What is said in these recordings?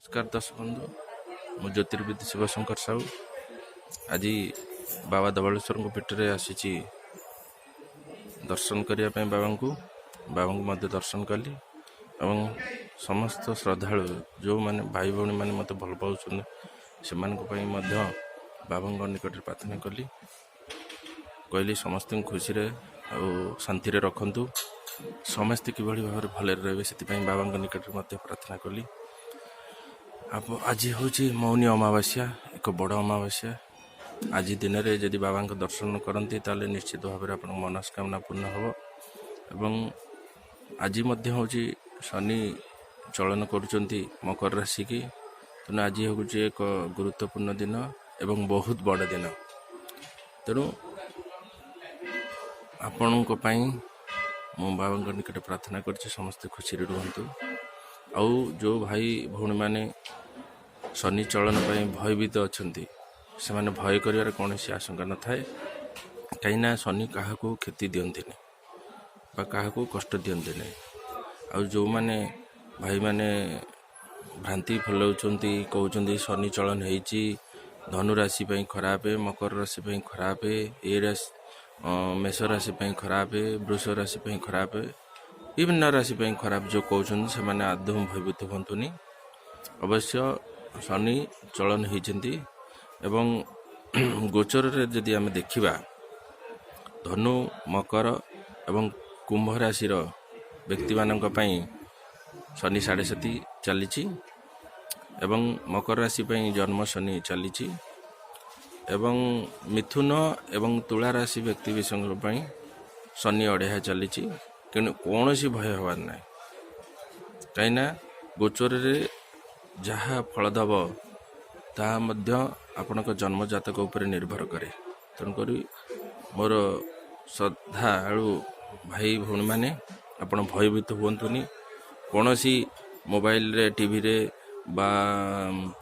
नमस्कार दर्शक बंधु मु ज्योतिर्विद शिवशंकर साहू आज बाबा धवलेश्वर पीठ में आसी दर्शन करने बाबा को मध्य दर्शन कली एवं समस्त श्रद्धालु जो माने भाई भौणी मैंने मत भल पाँच से बाबा निकट प्रार्थना कली कहली समस्त खुशी शांति रखु समस्ते किभली भाव भले रे से बाबा निकट में प्रार्थना कली। आज हूँ मौनी अमावास्या एक बड़ अमावास्या। आज दिन में जदि बाबा दर्शन करती ताले निश्चित भाव में आप मनस्कामना पूर्ण हम एवं आज हूँ शनि चलन करुँच मकर राशि की तेणु आज हूँ एक गुरुत्वपूर्ण दिन एवं बहुत बड़ दिन तेणु आपण मु बाबा निकट प्रार्थना कर समस्ते खुशी रुहतु आउ जो भाई भौणी मैंने शनि चलन भयभीत अच्छा से माने भय कर कौन आशंका न थाए कहीं शनि क्या क्षति दियंती क्या कष्ट दियंती आउ जो माने भाई माने भ्रांति फैलाउछंती कहउछंती शनि चलन होईची धनु राशि खराब मकर राशि खराब ए राशि मेष राशि खराब वृष राशि खराब विभिन्न राशि खराब जो कहते से मैंने आदौ भयभीत हतुनि अवश्य शनि चलन होती एवं गोचर जदि आम देखा धनु मकर एवं कुंभ राशि व्यक्ति मानक शनि 7.5 चली एवं मकर राशि जन्म शनि चली एवं मिथुन एवं तुला राशि व्यक्ति विषय शनि 2.5 चली कौन सी भय हबार ना कहीं गोचर जहाँ फल दब ताहा आपण जन्म जातक उपर निर्भर करे तेणुक मोर श्रद्धालु भाई भौणी मैंने आप भयभीत हुंतुनि कौन सी मोबाइल रे टीवी रे बा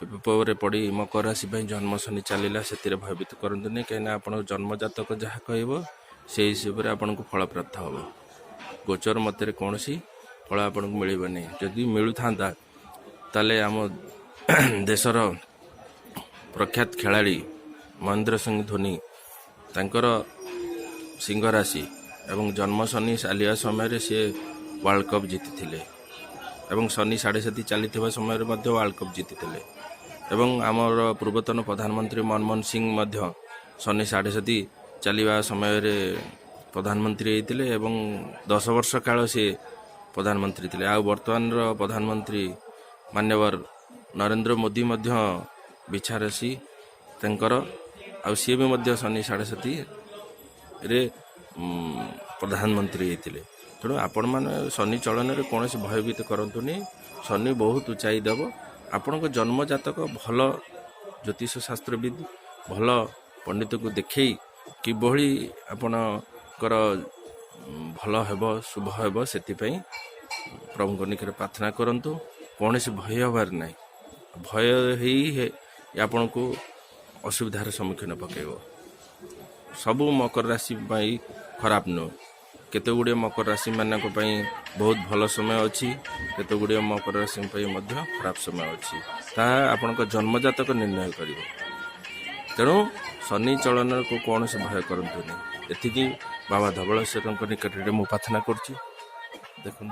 पेपर पढ़ी मकर राशि जन्म शनि चलला से भयभीत करतुनि कहीं आप जन्म जातक जहाँ कह से हिसाब से आपन को फल प्राप्त हम गोचर मत कौन सी फल आपन को मिलनी जदि मिलू था ताले आम देशर प्रख्यात खिलाड़ी महेंद्र सिंह धोनी तांकर सिंह राशि एवं जन्म शनि चलिया समय सी वर्ल्ड कप जीति थे एवं शनि 7.5 चली समय वर्ल्ड कप जीति थे एवं आमर पूर्वतन प्रधानमंत्री मनमोहन सिंह शनि 7.5 चलवा समय प्रधानमंत्री होते एवं 10 वर्ष काल से प्रधानमंत्री थे आ वर्तमान प्रधानमंत्री मान्यवर नरेंद्र मोदी बिछारसी तंकर आ सी भी शनि 7.5 रे प्रधानमंत्री होते तेणु आपण मैंने शनि चलन कौन से भयभीत करतुनि शनि बहुत ऊंचाई देव आपण जन्म जातक भल ज्योतिष शास्त्रविद भल पंडित को देखे किभली आपणकर भल हेब शुभ हेब से प्रभु निकट प्रार्थना करंतु कौन से भय हबार ना भय ही आपण को असुविधार सम्मुखीन पकेब सबू मकर राशि खराब नुह केते गुड़े मकर राशि मानक बहुत भल समय अच्छी केते गुड़े मकर राशि खराब समय अच्छी ताहा आपण जन्मजातक निर्णय कर तेणु शनि चलन को कौन से भय करतुनि एति बाबा धवलेश्वर निकट में मु प्रार्थना करुच्ची देखु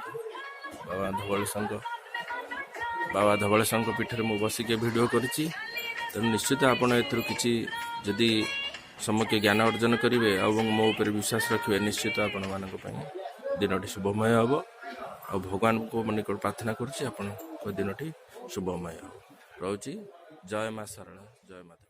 बाबा धवलेश्वर पीठ में मुझे बसिक भिडियो करुच्ची तेणु निश्चित आपड़ एथि जदि सम्मुख ज्ञान अर्जन करेंगे और मो उपर विश्वास रखिए निश्चित आपण मान दिन शुभमय हम आ भगवान को निकट प्रार्थना करुच्ची दिन शुभमय हम रोची जय माँ सरला जय माता।